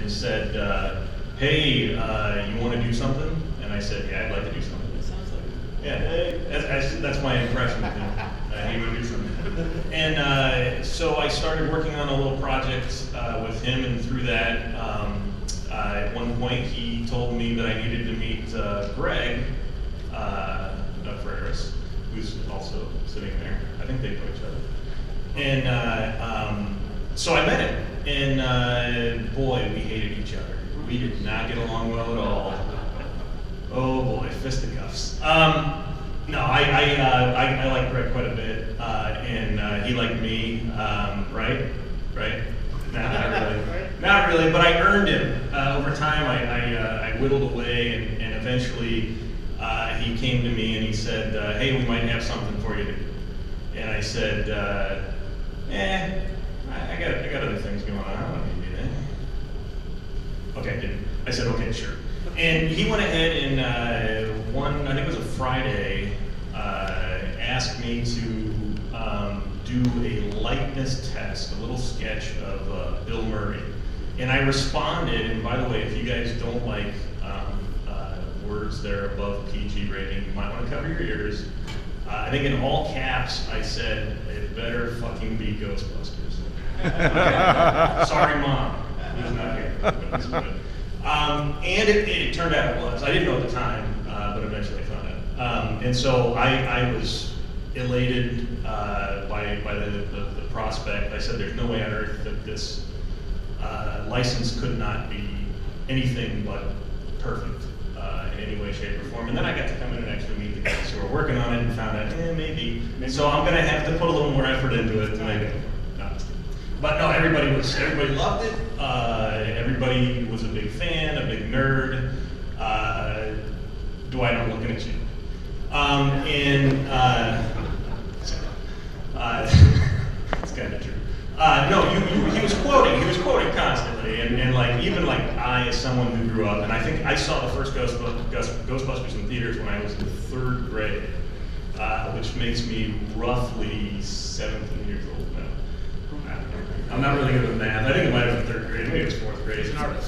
and said, hey, you want to do something? And I said, yeah, I'd like to do something. That sounds like Yeah, that's my impression of him. He would do something. And so I started working on a little project with him, and through that, at one point he told me that I needed to meet Greg Ferris, who's also sitting there. I think they know each other. And so I met him, and boy, we hated each other. We did not get along well at all. Oh boy, fisticuffs. No, I like Greg quite a bit, and he liked me, right? Nah, not really. Not really, but I earned him. Over time, I whittled away, and eventually he came to me and he said, hey, we might have something for you. And I said, I got other things going on. I don't want to do that. Okay, I didn't. I said, okay, sure. And he went ahead and I think it was a Friday, asked me to do a likeness test, a little sketch of Bill Murray. And I responded, and by the way, if you guys don't like words that are above PG rating, you might want to cover your ears. I think in all caps, I said, it better fucking be Ghostbusters. Okay. Sorry, Mom, who's not here. But it's good. And it turned out it was. I didn't know at the time, but eventually I found out. And so I was elated by the prospect. I said, there's no way on earth that this license could not be anything but perfect in any way, shape, or form. And then I got to come in and actually meet the guys who were working on it and found out, maybe. And so I'm going to have to put a little more effort into it to make it. No, but no, everybody loved it. Everybody was a big fan, a big nerd. Dwight, I'm looking at you. It's kind of true. No, he was quoting constantly, and like even like I, as someone who grew up, and I think I saw the first Ghostbusters in theaters when I was in 3rd grade, which makes me roughly 17 years old now. I'm not really good with math. I think it might have been 3rd grade, maybe it was 4th grade.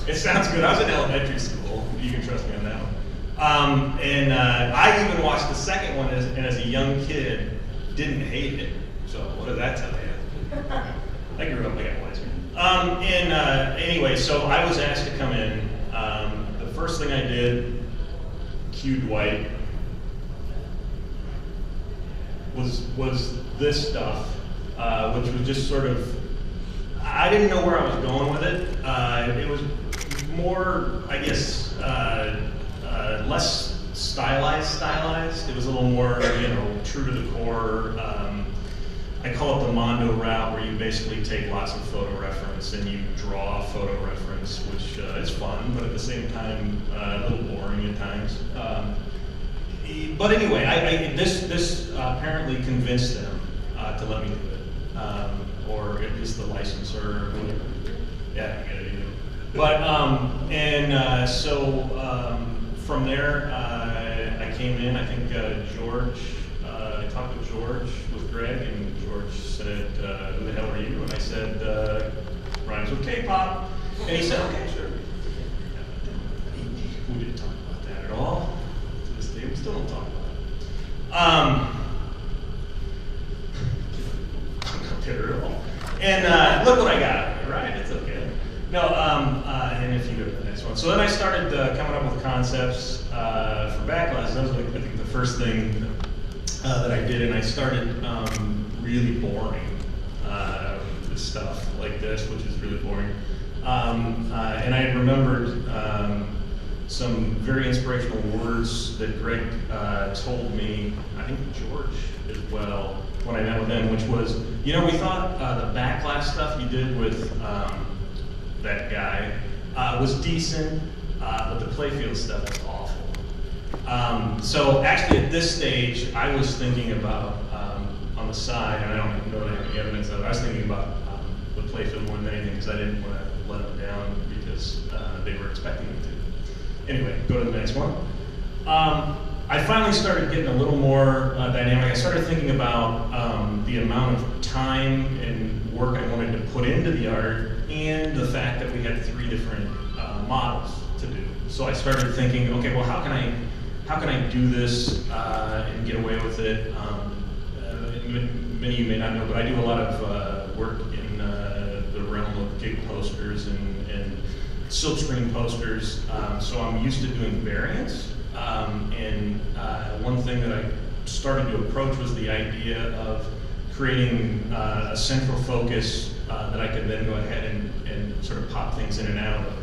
It sounds good. I was in elementary school. You can trust me on that one. And I even watched the second one, and as a young kid, didn't hate it. So what does that tell you? I grew up like a wise man. Anyway, so I was asked to come in. The first thing I did, cue Dwight, was this stuff, which was just sort of, I didn't know where I was going with it. It was more, I guess, less stylized. It was a little more, true to the core. I call it the Mondo route, where you basically take lots of photo reference and you draw photo reference, which is fun, but at the same time, a little boring at times. But anyway, this apparently convinced them to let me do it, or at least the licensor. Yeah, I get it. But so from there, I came in. I think George. I talked with George, with Greg, and George said, "Who the hell are you?" And I said, "Rhymes with K-pop." And he said, "Okay, sure." We didn't talk about that at all. To this day, we still don't talk about it. Not bitter at all. And look what I got, right? It's okay. No, and if you go to the next one. So then I started coming up with concepts for Backlash. That was, I think, the first thing that I did, and I started really boring stuff like this, which is really boring. And I had remembered some very inspirational words that Greg told me, I think George as well, when I met with him, which was, we thought the Backlash stuff you did with that guy was decent, but the playfield stuff was awful. So actually at this stage, I was thinking about, on the side, and I don't know that I have any evidence of it, I was thinking about the playfield more than anything, because I didn't want to let them down because they were expecting me to. Anyway, go to the next one. I finally started getting a little more dynamic. I started thinking about the amount of time and work I wanted to put into the art, and the fact that we had 3 different models to do. So I started thinking, okay, well, how can I do this and get away with it? Many of you may not know, but I do a lot of work in the realm of gig posters and silkscreen posters. So I'm used to doing variants. And one thing that I started to approach was the idea of creating a central focus that I could then go ahead and sort of pop things in and out of.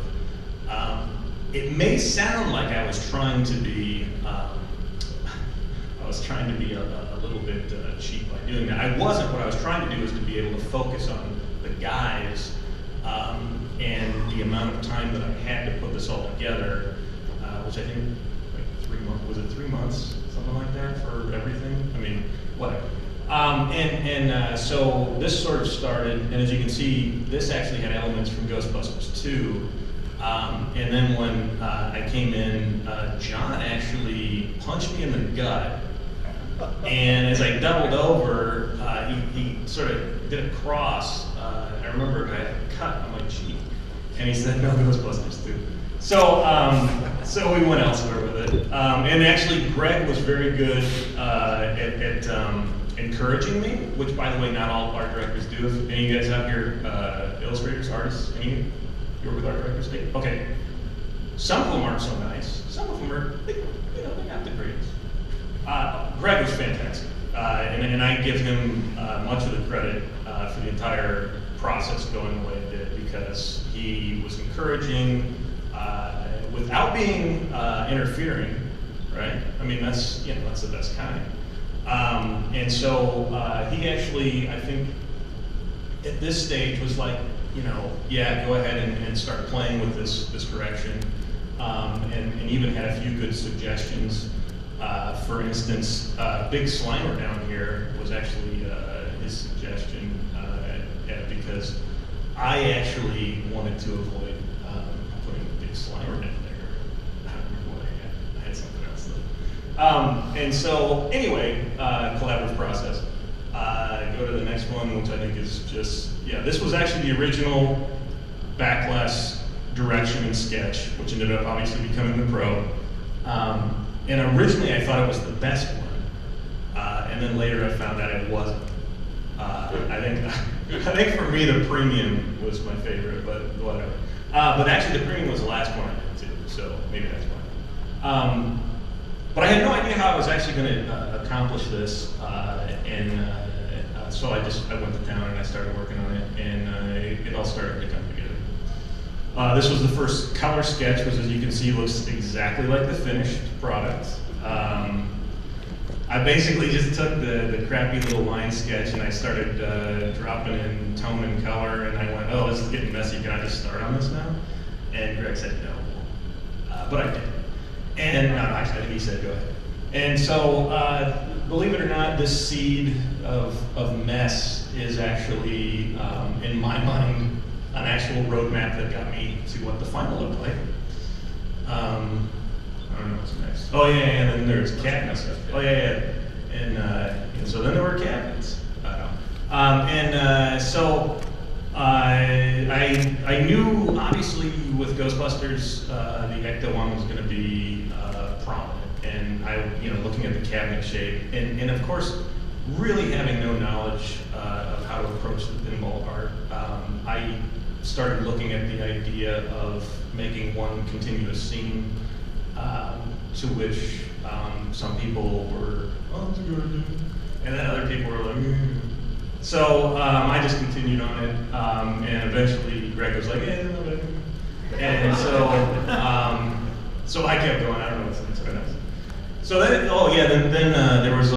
It may sound like I was trying to be a little bit cheap by doing that. I wasn't. What I was trying to do was to be able to focus on the guys and the amount of time that I had to put this all together, which I think like 3 months, was it 3 months, something like that for everything? I mean, whatever. So this sort of started, and as you can see, this actually had elements from Ghostbusters 2. And then when I came in, John actually punched me in the gut. And as I doubled over, he sort of did a cross. I remember I had a cut on my cheek. And he said, no, Ghostbusters 2. So we went elsewhere with it. And actually, Greg was very good at encouraging me, which, by the way, not all art directors do. If any of you guys out here, illustrators, artists, any of you work with art directors? Okay. Some of them aren't so nice. Some of them are, they got the grades. Greg was fantastic, and I give him much of the credit for the entire process going the way it did, because he was encouraging without being interfering, right? I mean, that's the best kind. And so he actually, I think, at this stage was like, yeah, go ahead and start playing with this correction, and even had a few good suggestions. For instance, Big Slimer down here was actually his suggestion, because I actually wanted to avoid putting Big Slimer down there. I don't remember what I had something else though. And so anyway, collaborative process. Go to the next one, which I think is just, this was actually the original backlash direction and sketch, which ended up obviously becoming the pro. And originally I thought it was the best one, and then later I found out it wasn't. I think for me the premium was my favorite, but whatever. But actually the premium was the last one I did too, so maybe that's why. But I had no idea how I was actually going to accomplish this, so I went to town and I started working on it, and it all started to come together. This was the first color sketch, which, as you can see, looks exactly like the finished product. I basically just took the crappy little line sketch and I started dropping in tone and color, and I went, oh, this is getting messy, can I just start on this now? And Greg said no, but I did. And no, actually, I think he said go ahead. And so, believe it or not, this seed of mess is actually, in my mind, an actual roadmap that got me to what the final looked like. I don't know what's next. Oh yeah, and then there's cabinets. Oh yeah. And so then there were cabinets. So I knew, obviously, with Ghostbusters, the Ecto one was going to be prominent, and looking at the cabinet shape, and of course, really having no knowledge of how to approach the pinball art, I started looking at the idea of making one continuous scene, to which some people were, oh, that's a good idea, and then other people were like, So I just continued on it, and eventually Greg was like, yeah, whatever. And so I kept going. I don't know what's next. So then, then there was